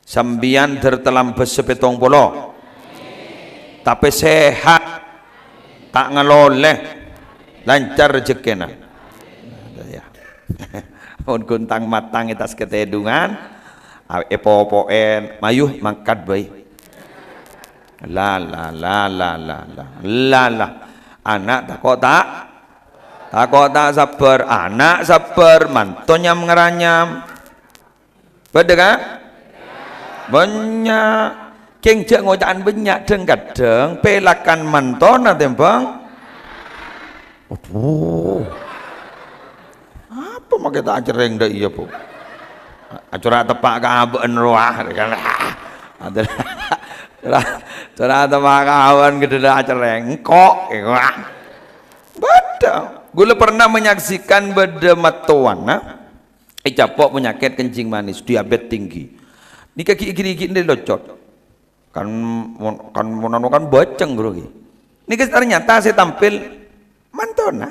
sambian tertelam besepetong polo tapi sehat tak ngeloleh lancar rezekina ya. Mun guntang matang itas ketedungan epo-poen mayuh mangkat bayi la anak tak sabar anak sabar mantonya ngeranyam betul kan banyak keng jak ngocaan banyak deng kadang pelakan mantona tembang apa mak kita acereng dah iya bu acara tepak kaben ruah kan ada cara tepak kawan gede dah acereng kok betul gue pernah menyaksikan beda matuana capok penyakit kencing manis diabetes tinggi ini kaki gigi ini locot kan boceng bro ini ternyata saya tampil mantona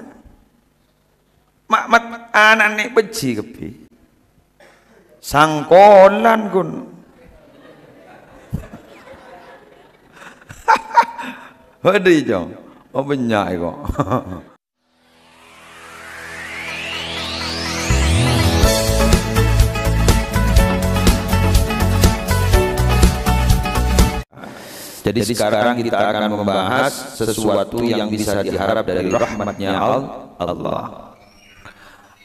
mak anak nek beci kepi sangkolan kun waduh jong oh banyak kok. Jadi sekarang kita akan membahas sesuatu yang bisa diharap dari rahmatnya Allah.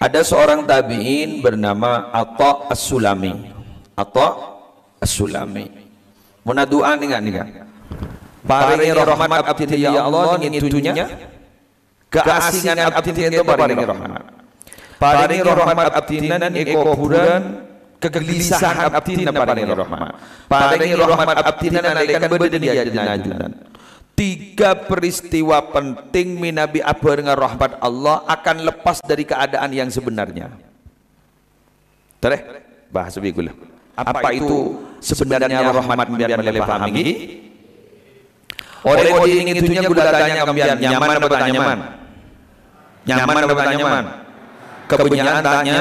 Ada seorang tabi'in bernama Atha As-Sulami. Atha As-Sulami. Muna doa nih kan? Paringi rahmat abdi ya Allah ingin dunia. Keasingan abdi itu paringi rahmat. Paringi rahmat abdi nan eko kuburan kegelisahan abdi nan paringi rahmat. Paringi rahmat abdi nan alaikan berdunia jenajah. 3 peristiwa penting minabi abah dengan rahmat Allah akan lepas dari keadaan yang sebenarnya. Tereh bahas lebih gula. Apa itu sebenarnya rahmat biar meleleh pahami? Orang ingin itunya gula tanya kambian nyaman apa tak nyaman? Nyaman apa tak nyaman? Kebenyaan tanya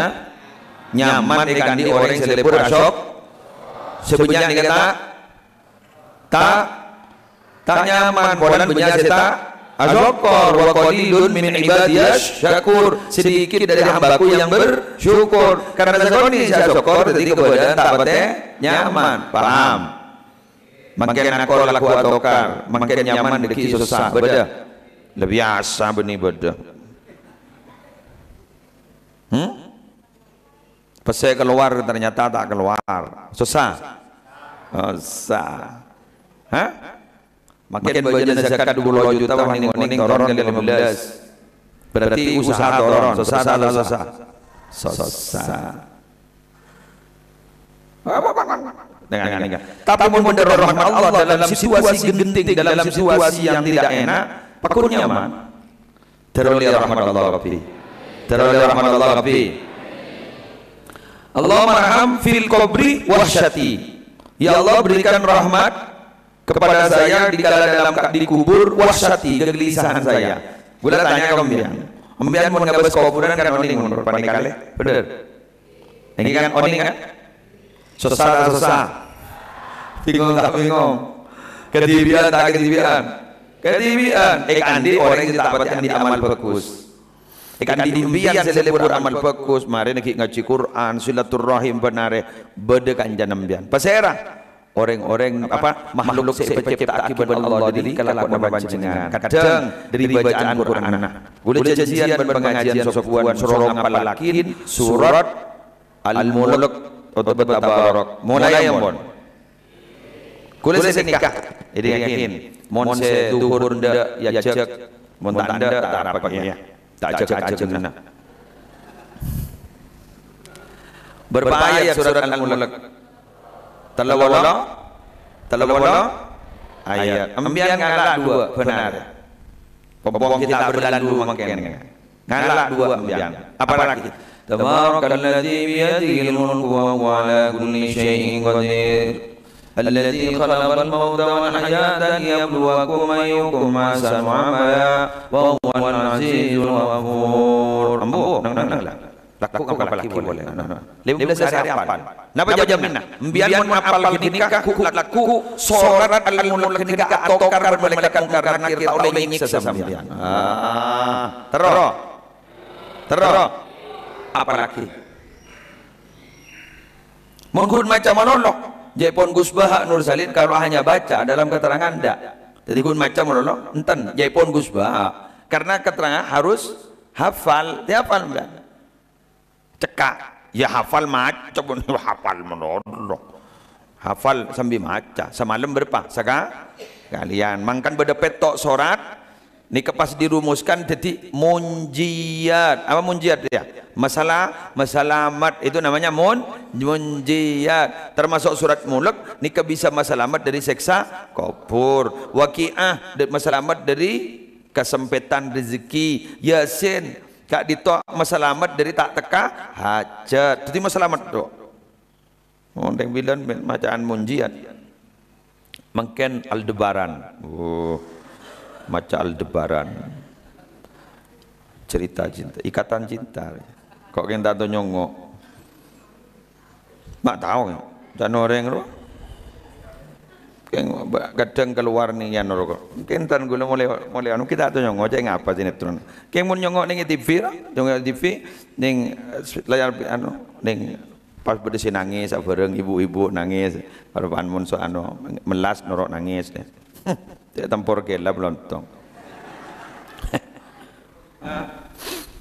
nyaman ikan di orang selebur asok. Sebenarnya kita tak nyaman bodan benyasi tak azokor wa qalilun min ibadiyas syakur sedikit dari hambaku yang bersyukur karena zakoni syukur jadi keberadaan tak bete nyaman paham makin akor laku atokar makin nyaman deki susah beda lebih asa benih beda pas saya keluar ternyata tak keluar susah makin bagian zakat 20 juta wah ini toron kali 15 berarti usaha toron susah dengan tapi benar rahmat Allah dalam situasi genting dalam situasi yang tidak enak pakur nyaman teroleh rahmat Allah Rabbi Allah marham fil qabri wahsyati ya Allah berikan rahmat kepada saya dalam dikubur wahsyati kegelisahan saya. Gula tanya Ombian mau ngabas kuburan kan oning menurut panikale. Bener. Ini kan oning kan? Susah. Bingung tak bingung. Kedibian tak kedibian. Andi orang yang tak di amal bagus. Andi imbian selebur amal bagus. Mari nak ngaji Quran, silaturahim benare bede kanjan ambian. Pasera. Orang-orang makhluk pencipta akibat Allah jadi kalau nama panjenengan kadang dari bacaan Quran anak boleh jajian pengajian sopuan sorong apalakin surat al-mulk atau tabarok mulai mon kulit saya nikah jadi yakin mon se duhur nda ya cek mon tanda tak apa ya tak cek berbahaya surat al-mulk Talawala ayat ambian ngalak 2 benar pembong kita berjalan dulu makin ngalak 2 ambian apa lagi tabarakalladzi biyadihil mulku wa huwa ala kulli syai'in qadir alladzi khalaqal mauta wal hayata liyabluwakum ayyukum ahsanu amala wa huwal azizul ghafur ambo nang Laku apa laki boleh. 15 hari apal. Napa jamin nah? Biar mun apal nikah ku laku sorat al-mulk nikah atau karena malaikat karena kita oleh ngik sesambian. Terus. Apa lagi? Mungkin macam monolog. Jaipun Gus Baha Nur Salin kalau hanya baca dalam keterangan ndak. Jadi kun macam monolog enten Jaipun Gus Baha. Karena keterangan harus hafal, dia hafal enggak? Cekak, ya hafal macam hafal monolog. Hafal sambil maca. Semalam berapa? Kalian mangkan beda petok sorat. Ni kepas dirumuskan jadi munjiat. Apa munjiat dia? Masalamat itu namanya munjiat. Termasuk surat Mulk ni bisa masalamat dari seksa kubur. Waqiah masalamat dari kesempitan rezeki. Yasin kak ditok masalamat dari tak teka hajat. Jadi masalamat tu. Ondeng bilan bacaan munjiat. Mungkin Aldebaran. Maca Aldebaran, cerita cinta, ikatan cinta. Kok kita tu nyongok, mak tahu kan? Jangan orang tu, kadang keluar ni yang orang. Kita gula mulai anu kita tu nyongok, jangan apa sinetron. Kita mau nyongok ni TV lah, nyongok TV, ning layar anu, ning pas berdesi nangis, bareng ibu-ibu nangis, parupan mun so anu melas norok nangis. Tempur gelap lontong.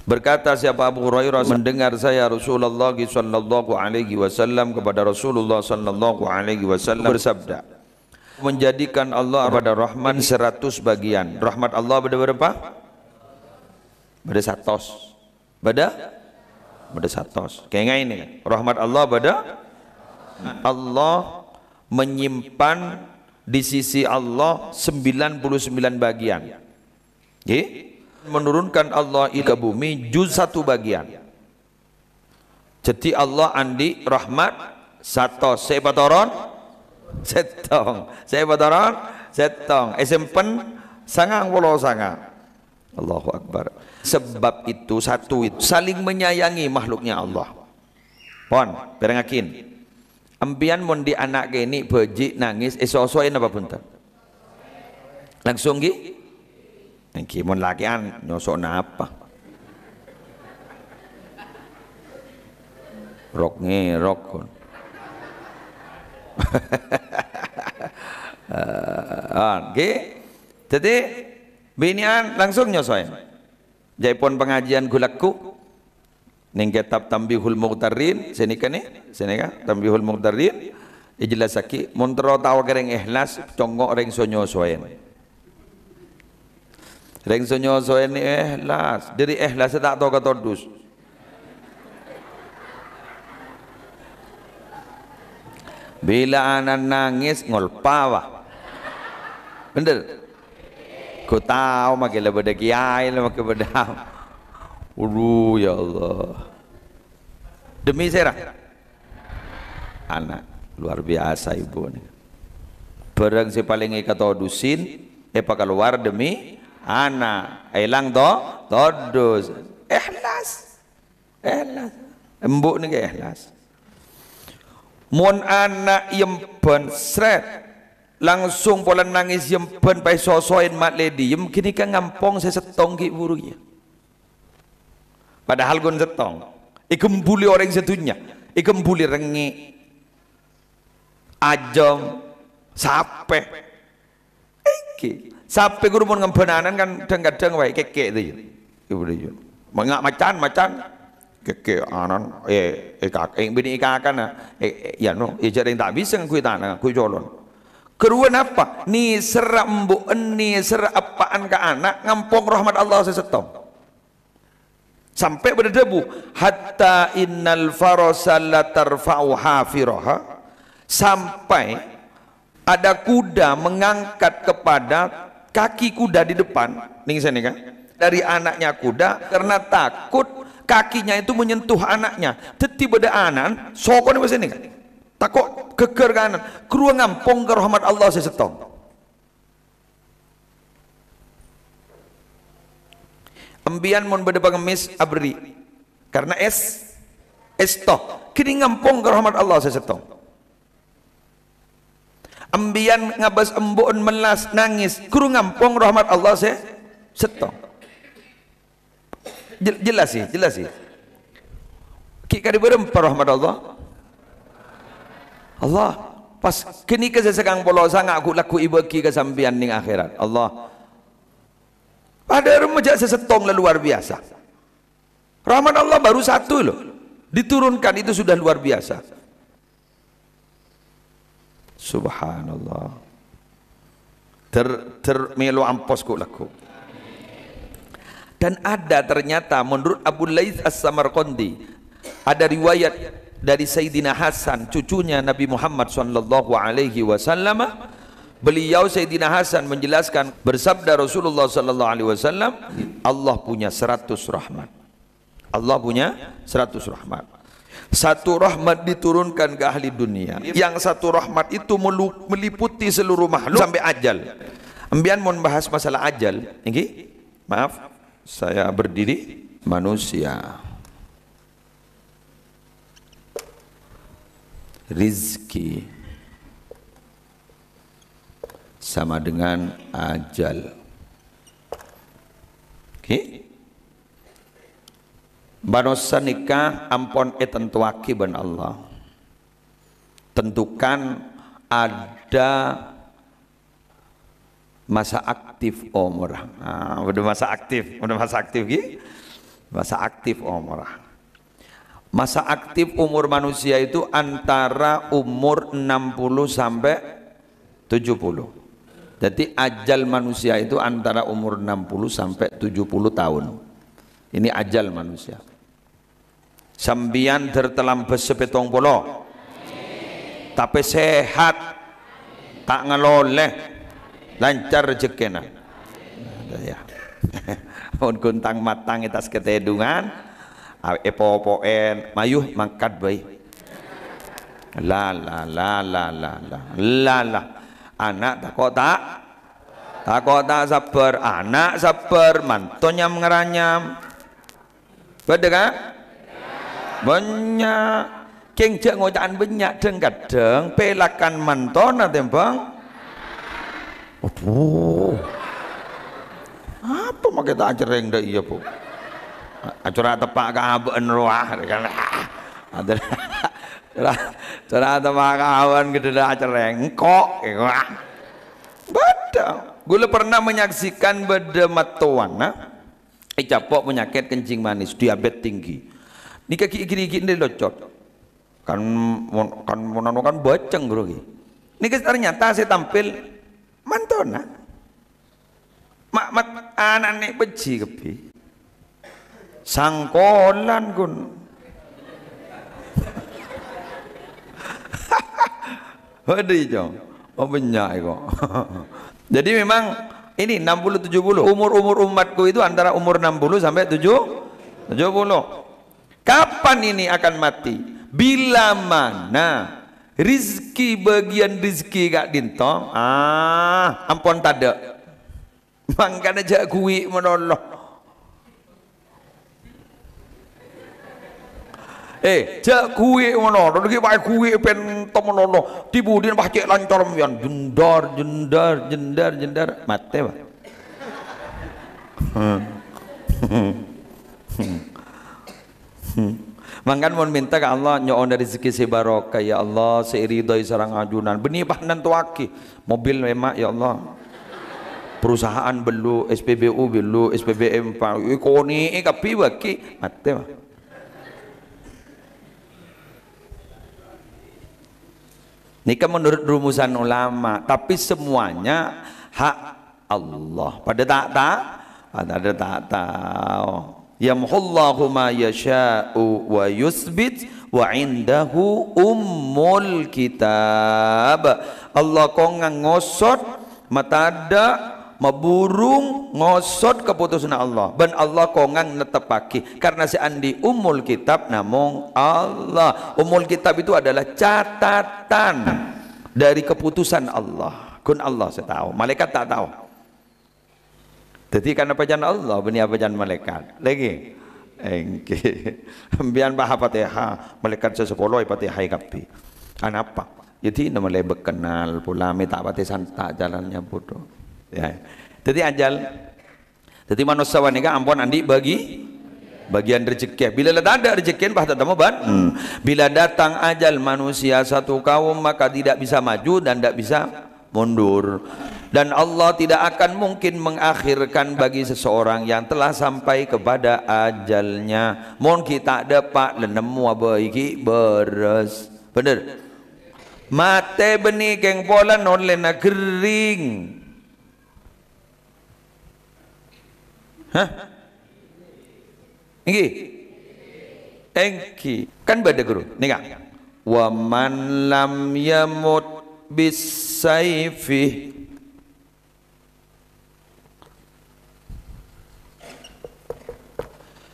Berkata siapa Abu Hurairah mendengar saya Rasulullah sallallahu alaihi wasallam kepada Rasulullah sallallahu alaihi wasallam bersabda, menjadikan Allah pada Rahman 100 bagian. Rahmat Allah pada berapa? Pada 100. Pada 100. Kayak ini. Rahmat Allah pada Allah menyimpan di sisi Allah 99 bagian. Okay? Menurunkan Allah ke bumi juz 1 bagian. Jadi Allah andi rahmat 100. Saya patoron setong. Saya patoron setong. Esempen sangang puluh sangang. Allahu Akbar. Sebab itu satu itu saling menyayangi makhluknya Allah. Pon, perengakin. Ambian mon di anak gini beji nangis eso-osoin apa punten langsung gi nangki mon lakian nyosok apa rok ngerok kon jadi binian langsung nyosoin jaipun pengajian gulaku ning kitab Tambihul Mughtarin senika Tambihul Mughtarin ijelasake mun tero tahu kereng ikhlas congok reng sonyo soen ni ikhlas dari ikhlas tak tahu kata dus bila anak nangis ngolpawa bener ku tahu makin lebih kiai makin bedam. Ya Allah. Demi serah anak luar biasa ibu ni. Barang si paling kata dusin, keluar demi anak. Elang todus. Ikhlas. Embuk ni ke ikhlas. Mon anak yempen sret langsung pola nangis yempen pai sosoin mat lady yem kini kan ngampong saya setong ki burunya. Padahal gon setong, ikembuli orang setunya, ikembuli rengi, ajam, sape, sape guru pun ngempenanan kan kadang-kadang wae keke tu, ibu dia, mengak macan, keke anan, bini ikakan ya no, jadi tak bisa ngkui tanah, ngkui jolon. Keruan apa? Ni serak mbok, ni serak apaan ke anak, ngampong rahmat Allah sesetong. Sampai berdebu hatta innal farasa la tarfa'u hafiraha sampai ada kuda mengangkat kepada kaki kuda di depan ning sini kan dari anaknya kuda karena takut kakinya itu menyentuh anaknya teti beda anan sokon di sini kan takut geger kanan keruang ngampong ke rahmat Allah sesetong. Ambian mon beda pengemis abri karena es Esto kini ngampung ke rahmat Allah sesetong. Ambian ngabas embun melas nangis kuru ngampung rahmat Allah sesetong. Jelas sih. Ki kadi berempat rahmat Allah. Allah pas kini ke sesekang polo sangat aku laku ibaki ke sampian ning akhirat. Allah. Pada remaja sesetong luar biasa. Rahmat Allah baru satu loh. Diturunkan itu sudah luar biasa. Subhanallah. Termelo ampos ku laku. Dan ada ternyata menurut Abu Laits As-Samarqandi ada riwayat dari Sayyidina Hasan cucunya Nabi Muhammad sallallahu alaihi wasallam. Beliau Sayyidina Hasan menjelaskan bersabda Rasulullah sallallahu alaihi wasallam, Allah punya 100 rahmat. Allah punya 100 rahmat. Satu rahmat diturunkan ke ahli dunia. Yang satu rahmat itu meliputi seluruh makhluk sampai ajal. Ambian mau bahas masalah ajal. Ini maaf, saya berdiri manusia. Rizki sama dengan ajal. Oke? Banosa nikah ampon tentuaki ban Allah. Tentukan ada masa aktif umur. Udah masa aktif gitu. Masa aktif umur. Masa aktif umur manusia itu antara umur 60 sampai 70. Jadi ajal manusia itu antara umur 60 sampai 70 tahun. Ini ajal manusia. Sambian tertelam besepetong polo. Tapi sehat. Tak ngeloleh. Lancar rezekina. Ya. Mun kuntang matang itas ketedungan. Epo-epoen. Mayuh mangkat baik. La. Anak takut tak sabar. Anak sabar. Mantonya mengeranyam. Betul kan? Banyak keng cek ngocaan banyak deng kadang pelakan mantona tembang. Oh, apa mak kita acereng dah iya bu? Acara tepak kahaban ruah kan? Ada cara tepak kahaban gede dah acereng kok? Betul. Gue pernah menyaksikan beda matuana. Capok penyakit kencing manis, diabetes tinggi. Ini kaki-kaki ini locot. Kan boceng bro. Ini ternyata saya tampil mantona. Mak anak nek beci kepi. Sangkolan kun. Waduh jong. Oh banyak kok. Jadi memang ini 60-70 umur umatku itu antara umur 60 sampai 70. Kapan ini akan mati? Bila mana rizki bagian rizki gak dintong, ampun tada. Mangkana jak kuwi menoloh. Jak kuwi menoloh, lagi pakai kuwi pen to menoloh. Tibudin pacek lancar mian jendar mate ba. Mangkan mohon minta ke Allah nyoon dari rezeki sebarokah ya Allah seiridoi sarang ajunan benih pahanan tuaki mobil memang ya Allah perusahaan belu SPBU belu SPBM ikoni kapi baki mate ba. Nikah menurut rumusan ulama, tapi semuanya hak Allah. Pada tak tahu. Yamhullahu ma yasha'u wa yusbit wa indahu ummul kitab. Allah kong ngosot matada maburung ngosot keputusan Allah. Ben Allah kongang netepaki karena seandi umul kitab namung Allah. Umul kitab itu adalah catatan dari keputusan Allah. Kun Allah saya tahu, malaikat tak tahu. Jadi karena bacaan Allah benih bacaan malaikat. Lagi Engke. Ambian bah Fatihah, malaikat sesepuluh Fatihah kapi. Apa? Jadi nama lebek kenal pula minta pati santa jalannya bodoh. Ya. Jadi ajal. Jadi manusia wanita ampun andi bagi bagian rezeki. Bila tak ada rezeki bah tetap ban. Bila datang ajal manusia satu kaum maka tidak bisa maju dan tidak bisa mundur. Dan Allah tidak akan mungkin mengakhirkan bagi seseorang yang telah sampai kepada ajalnya. Mon kita dapat lenemu abaiki beres. Benar. Mate benih keng pola non lena kering. Hah? Engki. Engki. Kan beda guru. Nih wa man lam yamut bisayfi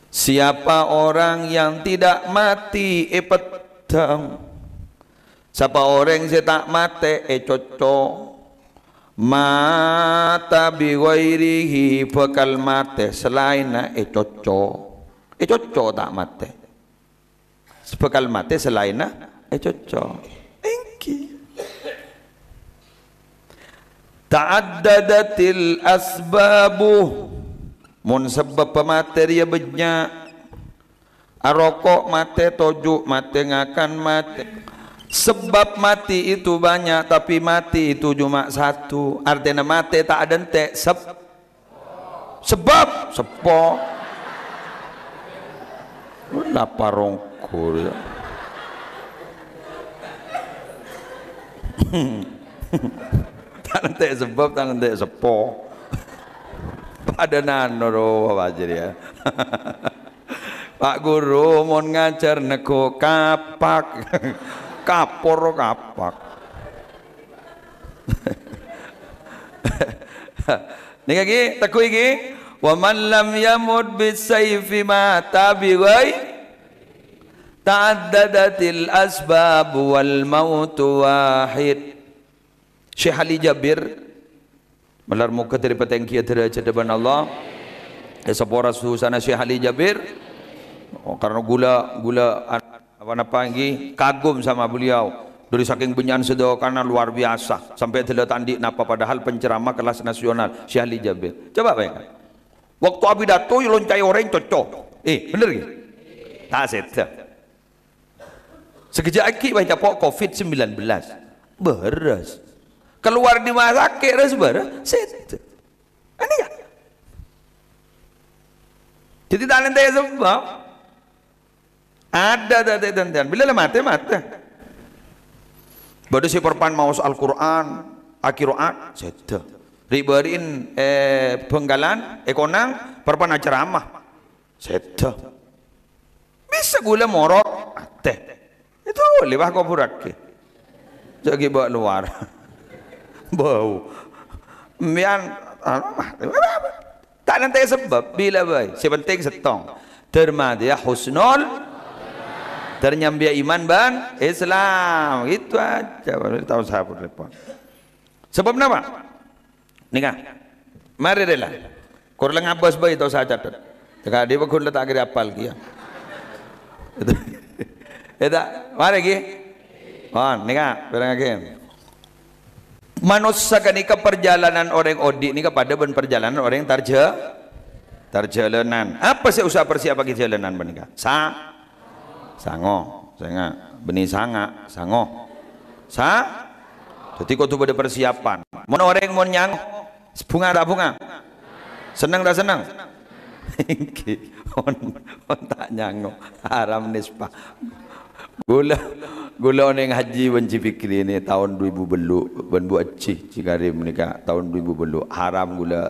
siapa orang yang tidak mati pedang. Siapa orang yang tak mati cocok mata biwairihi bakal mati selain cocok tak mati bakal mati selain cocok engki ta'addadatil asbabu mun sebab pemateri banyak arokok mati tojuk mati ngakan mati sebab mati itu banyak tapi mati itu cuma satu artinya mati tak ada ente sebab sepo laparongkul tak nanti sebab tak nanti sepo pada nanoro wajar ya. Pak Guru mau ngajar neko kapak kapor kapak nih lagi takut lagi wa man lam yamut bisayfi mata bighai ta'addadatil asbab wal maut wahid. Syekh Ali Jabir melar muka dari petengki derajat depan Allah sepora susana Syekh Ali Jabir karena gula apa lagi kagum sama beliau dari saking benyan sedo karena luar biasa sampai tidak tandi napa padahal penceramah kelas nasional Syekh Ali Jabir. Coba bayangkan waktu abidato loncai orang cocok bener gitu tak set sekejap lagi baca pok COVID-19 beres keluar di rumah sakit beres set aneh ya jadi tak nanti sebab ada dan bila mati baru si perpan mau Al-Quran akhirat set ribarin penggalan konang perpan ceramah set bisa gula morok teh itu lewah kau burak jadi bawa luar bau mian tak nanti sebab bila baik sepenting setong termadya husnul ternyambia iman ban Islam itu aja baru tahu sahabat repot sebab apa nikah mari rela kurang ngabas bayi tahu saya catat jika dia bakul letak kira apal kia itu mari ki nikah berang lagi manusia ketika perjalanan orang odi ini kepada perjalanan orang terjalanan apa sih usaha persiapan perjalanan menikah sango benih sango jadi kau tu pada persiapan mau orang mau nyang bunga tak bunga senang tak senang on tak nyango haram nisbah gula orang haji benci fikri ini tahun 2000 belu buat cikari menikah tahun 2000 belu haram gula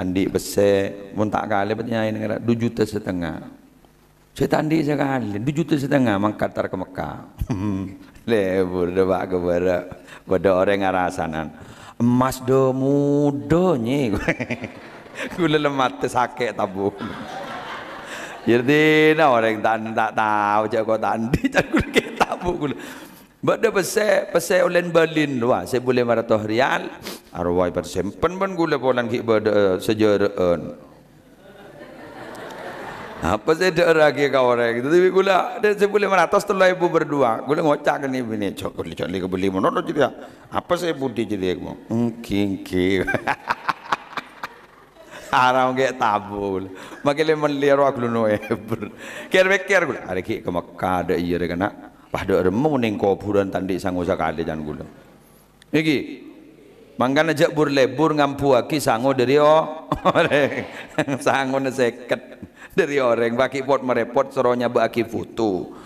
andi bese mun tak kali penyanyi negara 2,5 juta saya tandi sekali 2,5 juta mangkatar ke Mekah lebur dah ke pada orang ngarasanan emas do mudanya gula lemat sakit tabung jadi nah orang tak tahu jago tandi jago kita tabung Bada pasal ulen Berlin luar, saya boleh 500 rial, arwah persempan pun gula polan ki bada sejaraan. Apa saya ada lagi kau orang gitu, tapi gula ada saya boleh meratas tu lah ibu berdua, gula ngocak kan ibu ni, cok cok beli mana tu jadi, apa saya budi jadi aku, king, arang kayak tabu, makanya melihat aku lu noe, kira gula, ada kik ke Mekah ada iya ada kena, pada remuk neng kopuran tandi sanggup sakali jangan gula, iki. Mangkana jak lebur ngampu aki sango dari sango na seket dari orang baki pot merepot soronya baki foto.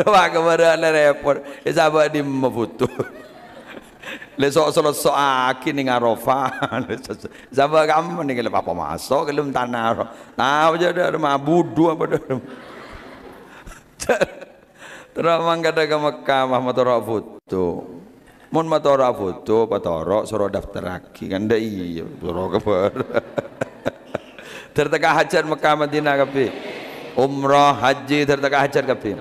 Baka marala repot, isaba di foto. Lesok so aki ning Arafah. Saba kamu ning le papa masuk kelum tanah. Nah aja ada mabudu apa dah. Terus mangkada ke Mekah Muhammad foto. Mun matora foto patoro suruh daftar lagi kan dah iya suruh kabar terteka hajat Mekah Madinah kapi umrah haji terteka hajat kapi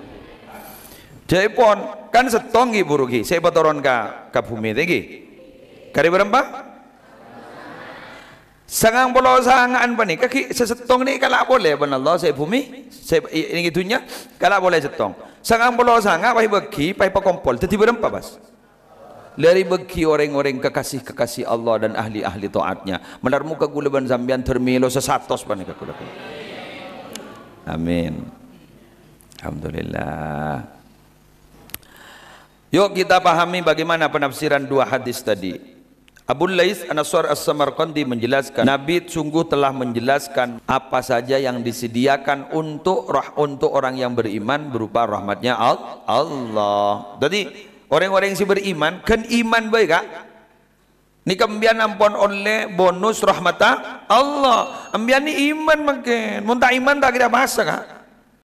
jadi pon kan setongi burugi saya patoron ka bumi tinggi kari berapa sangang puluh sangaan pa ni kaki sesetong ni kalau boleh benar Allah saya bumi saya ini gitunya kalau boleh setong sangang puluh sangat pai bagi pai pakompol tadi berapa bas dari bagi orang-orang kekasih-kekasih Allah dan ahli-ahli taatnya menarmu kegulaban zambian termilo sesatos panik aku dapat. Amin. Alhamdulillah. Yuk kita pahami bagaimana penafsiran dua hadis tadi. Abu Lais An-Nasr As-Samarqandi menjelaskan Nabi sungguh telah menjelaskan apa saja yang disediakan untuk orang yang beriman berupa rahmatnya Allah. Jadi orang-orang yang si beriman kan iman baik kak ni kambian ampun oleh bonus rahmata Allah ambian ni iman makin muntah iman tak kira bahasa kak